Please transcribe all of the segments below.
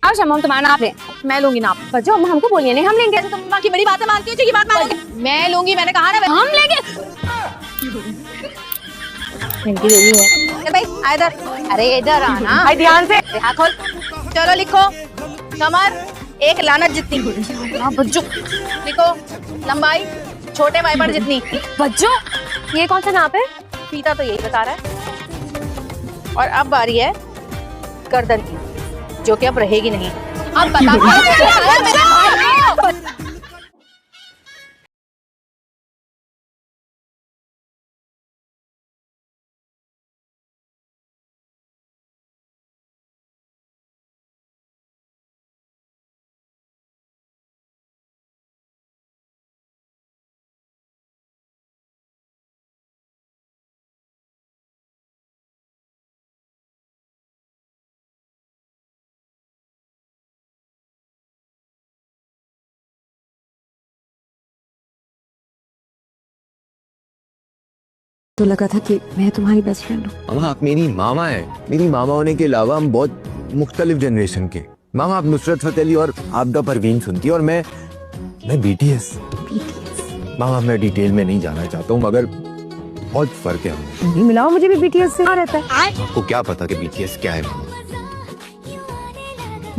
और शम्मा तुम्हारा नाप ले। मैं लूंगी नाप। बच्चों हमको बोलिए नहीं, हम लेंगे। तुम माँ की बड़ी बातें मानती हो, जो ये बात मानोगे? मैं लूंगी, मैंने कहा ना हम लेंगे। इनकी यही है। चल भाई आ इधर। अरे इधर आना भाई ध्यान से। हाथ खोल। चलो लिखो। कमर एक लानत जितनी। हाँ बच्चों लिखो। लंबाई छोटे वाइपर जितनी। बच्चों ये कौन सा नाप है? फीता तो यही बता रहा है। और अब बारी है गर्दन की, जो कि अब रहेगी नहीं। अब बता। तो लगा था कि मैं तुम्हारी बेस्ट फ्रेंड हूँ। मामा आप मेरी मामा है। मेरी मामा होने के अलावा हम बहुत मुख्तलिफ जनरेशन के। मामा आप नुसरत फतेह अली और आबदा परवीन सुनती है और मैं BTS। मामा मैं डिटेल में नहीं जाना चाहता हूँ, मगर बहुत फर्क है। नहीं मिलाओ, मुझे भी BTS से रहता है। आपको क्या पता कि BTS क्या है?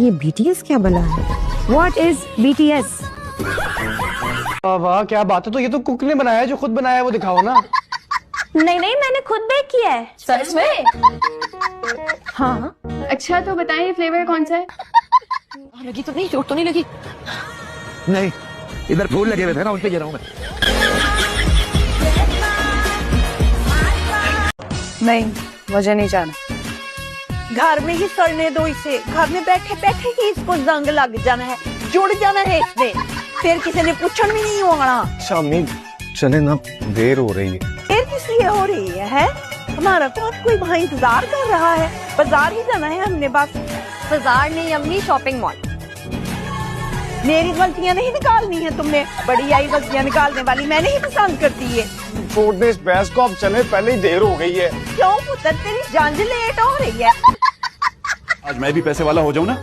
ये BTS क्या बला है? What is BTS? वाह क्या बात है। तो ये तो कुक ने बनाया है, जो खुद बनाया है वो दिखाओ ना। नहीं मैंने खुद बेक किया है। सच में? हाँ। अच्छा तो बताइए फ्लेवर कौन सा है? लगी तो नहीं, चोट तो नहीं लगी? नहीं, इधर फूल लगे हुए थे ना, उन पे गिरा हूं मैं। नहीं मुझे नहीं जाना। घर में ही सड़ने दो इसे। घर में बैठे बैठे ही इसको जंग लग जाना है, जुड़ जाना है इसने। फिर किसी ने पूछन भी नहीं होना। शामी चले ना, देर हो रही है। फिर किस लिए हो रही है? हमारा कौन कोई वहाँ इंतजार कर रहा है? बाजार ही जाना है हमने बस। बाजार नहीं अम्मी, शॉपिंग मॉल। मेरी गलतियाँ नहीं निकालनी है तुमने। बड़ी आई गलतियाँ निकालने वाली मैंने ही पसंद करती है। छोड़ने इस बहस को, अब चले, पहले ही देर हो गई है। क्यों पुत्र, तेरी जांच लेट हो रही है। आज मैं भी पैसे वाला हो जाऊं ना,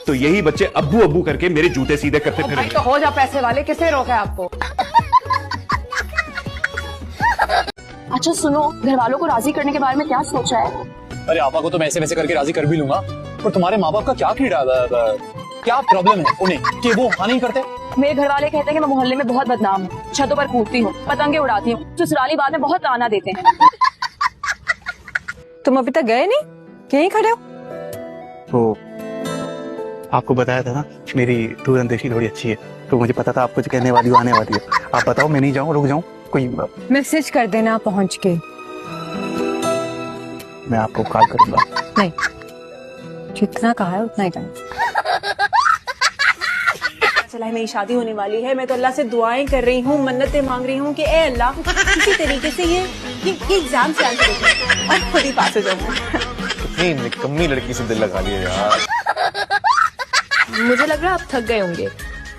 तो यही बच्चे अब्बू अब्बू करके मेरे जूते सीधे करते फिरेंगे। तो हो जा पैसे वाले, किसने रोका है आपको? अच्छा सुनो, घर वालों को राजी करने के बारे में क्या सोचा है? अरे आपा को तो मैं ऐसे वैसे करके राजी कर भी लूंगा, पर तुम्हारे माँ बाप का क्या क्या प्रॉब्लम है उन्हें कि वो हाँ नहीं करते? मेरे घर वाले कहते हैं कि मैं मोहल्ले में बहुत बदनाम हूँ, छतों पर कूदती हूँ, पतंगे उड़ाती हूँ, ससुराली बाद में बहुत ताना देते हैं। तुम अभी तक गए नहीं, यहीं खड़े हो? तो आपको बताया था ना मेरी दूरअंदेशी थोड़ी अच्छी है, तो मुझे पता था आप कुछ कहने वाली हो, आने वाली हो। आप बताओ मैं नहीं जाऊँ, रुक जाऊँ? कोई मैसेज कर देना पहुंच के। मैं आपको कॉल करूंगा। नहीं, जितना कहा है उतना ही टाइम। चला है, मेरी शादी होने वाली है। मैं तो अल्लाह से दुआएं कर रही हूँ, मन्नतें मांग रही हूँ कि ए अल्लाह किसी तरीके से ये एग्जाम से आंसर और खुद ही पास हो जाऊँ। कितनी निकम्मी लड़की से दिल लगा लिया यार। मुझे लग रहा है आप थक गए होंगे,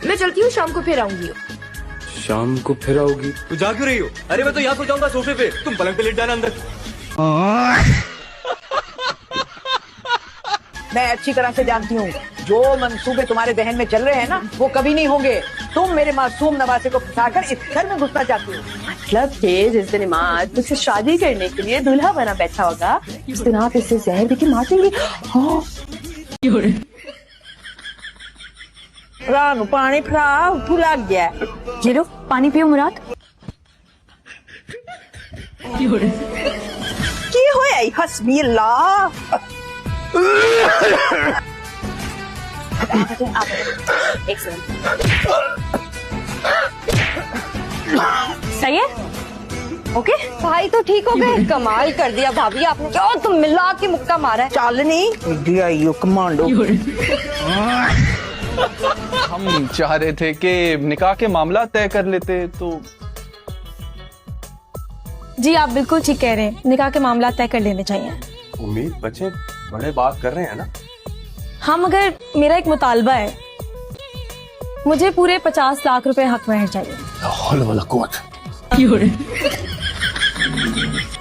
मैं चलती हूँ, शाम को फिर आऊंगी। शाम को फिर आओगी? तू जा क्यों रही हो? अरे मैं तो यहाँ सो जाऊंगा सोफे पे, तुम पलंग पे लेट जाना अंदर। मैं अच्छी तरह से जानती हूँ जो मंसूबे तुम्हारे जहन में चल रहे हैं ना, वो कभी नहीं होंगे। तुम मेरे मासूम नवासे को फंसाकर इस घर में घुसना चाहती हो। मतलब कि जिस दिन इमाद मुझसे शादी करने के लिए दूल्हा बना बैठा होगा, उस दिन आप इसे जहर देके मार देंगे। रानू पानी फड़ा, उठू लग गया। ये लो पानी पियो मुराद। की होया हस्बी अल्लाह। एक सेकंड, सही है? ओके भाई तो ठीक हो गए। कमाल कर दिया भाभी आपने, क्यों तुम मिला के मुक्का मारा है। चल नहीं आई कमांडो। हम चाह रहे थे कि निकाह के मामला तय कर लेते तो। जी आप बिल्कुल ठीक कह रहे हैं, निकाह के मामला तय कर लेने चाहिए। उम्मीद बच्चे बड़े बात कर रहे हैं ना। हाँ मगर मेरा एक मुतालबा है, मुझे पूरे 50 लाख रुपए हक महर चाहिए।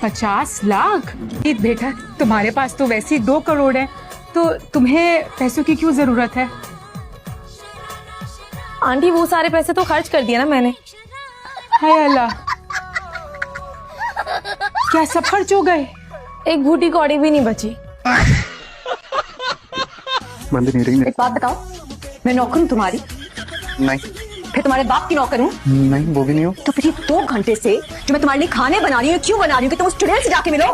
50 लाख? बेटा तुम्हारे पास तो वैसे ही 2 करोड़ है, तो तुम्हें पैसों की क्यों जरूरत है? आंटी वो सारे पैसे तो खर्च कर दिए ना मैंने। हाय अल्लाह, क्या सब खर्च हो गए? एक बूटी कौड़ी भी नहीं बची। बंद नहीं रही एक बात बताओ, मैं नौकर हूँ तुम्हारी? नहीं फिर तुम्हारे बाप की नौकर हूँ? नहीं, वो भी नहीं हो। तो फिर ये 2 घंटे से जो मैं तुम्हारे लिए खाने बना रही हूँ, क्यों बना रही हूँ कि तुम उस चुड़ैल से जाके मिलो?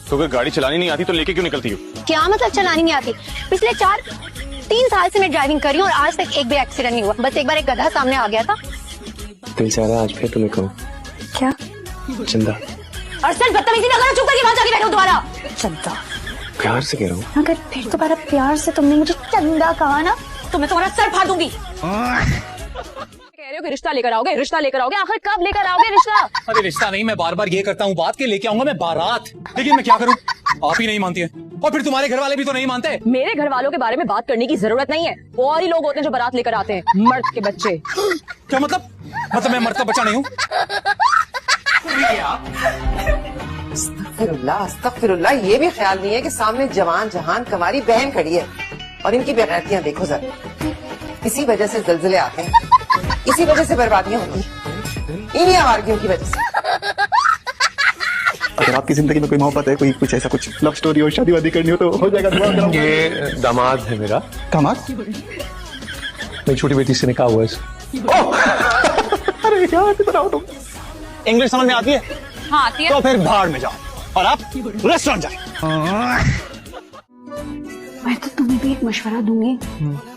तो अगर गाड़ी चलानी नहीं आती तो लेके क्यों निकलती हो? क्या मतलब चलानी नहीं आती? पिछले 3 साल से मैं ड्राइविंग कर रही हूँ और आज तक एक भी एक्सीडेंट नहीं हुआ। बस एक बार एक गधा सामने आ गया था। दिल से आज फिर तुम्हें कहूँ क्या? चंदा, और सर बदतमीजी ना करो, चुप करके वहां जाके बैठो दोबारा। चंदा? प्यार से कह रहा हूँ। अगर फिर दोबारा प्यार से तुमने मुझे चंदा कहा ना तो मैं तुम्हारा सर फाड़ दूंगी। कह रहे हो कि रिश्ता लेकर आओगे, रिश्ता लेकर आओगे, आखिर कब लेकर आओगे रिश्ता? अरे रिश्ता नहीं, मैं बार बार ये करता हूँ, बात के लेके आऊंगा मैं बारात, लेकिन मैं क्या करूँ, आप ही नहीं मानती है और फिर तुम्हारे घर वाले भी तो नहीं मानते। मेरे घर वालों के बारे में बात करने की जरूरत नहीं है, और ही लोग होते हैं जो बारात लेकर आते हैं, मर्द के बच्चे। क्या मतलब? मैं मर्द का बच्चा नहीं हूँ? अस्तगफिरुल्लाह, ये भी ख्याल नहीं है कि सामने जवान जहान कमारी बहन खड़ी है और इनकी बेगैरतियां देखो जरा। इसी वजह से जल्जले आते हैं, इसी वजह से बर्बादियां होती हैं, इन्हीं आवारगियों की वजह से। अगर आपकी जिंदगी में कोई मोहब्बत है, कोई कुछ ऐसा कुछ लव स्टोरी और शादी वादी करनी हो तो हो जाएगा। दुआ कराऊंगा। ये दामाद है मेरा। दामाद? मेरी छोटी बेटी से निकाह हुआ है। अरे यार कितना हो तुम। इंग्लिश समझ में आती है? हाँ आती है। तो फिर भाड़ में जाओ और आप रेस्टोरेंट जाए। मैं तो तुम्हें भी एक मशवरा दूंगी,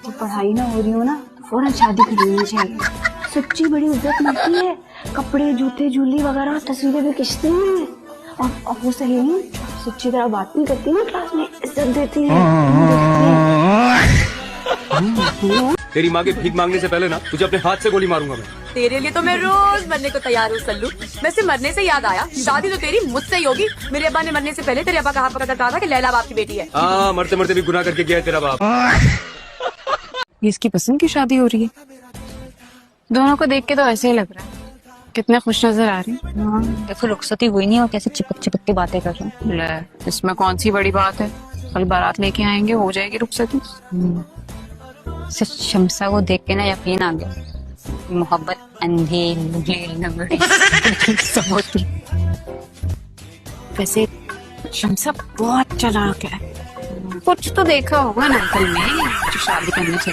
तो पढ़ाई ना हो रही हो ना तो फौरन शादी कर लेनी चाहिए। सच्ची बड़ी इज्जत मिलती है, कपड़े जूते जूली वगैरह तस्वीरें भी खींचते हैं। और वो सही नहीं, सच्ची तरह बात नहीं करती ना क्लास में, इज्जत देती है। तेरी माँ के भीख मांगने से पहले ना तुझे अपने हाथ से गोली मारूंगा मैं। तेरे लिए तो मैं रोज मरने को तैयार हूँ सल्लू। वैसे मरने से याद आया, शादी तो तेरी मुझसे ही होगी। मेरे अब्बा ने मरने से पहले तेरे अब्बा का हाथ पकड़ कहा था कि लैला बाप की बेटी है। हाँ, मरते मरते भी गुनाह करके गया है तेरा बाप। इसकी पसंद की शादी हो रही है। दोनों को देख के तो ऐसे ही लग रहा है, कितने खुश नजर आ रही है। देखो रुखसती हुई नहीं और कैसे चिपक चिपक के बातें कर रहे हैं। ले, इसमें कौन सी बड़ी बात है, कल बारात लेके आएंगे, हो जाएगी रुखसती। शमसा को देख के ना यकीन आ गया, मोहब्बत अंधे लंगड़े सब होती। वैसे शमसा बहुत चालाक है, कुछ तो देखा होगा ना अंकल में जो शादी करने से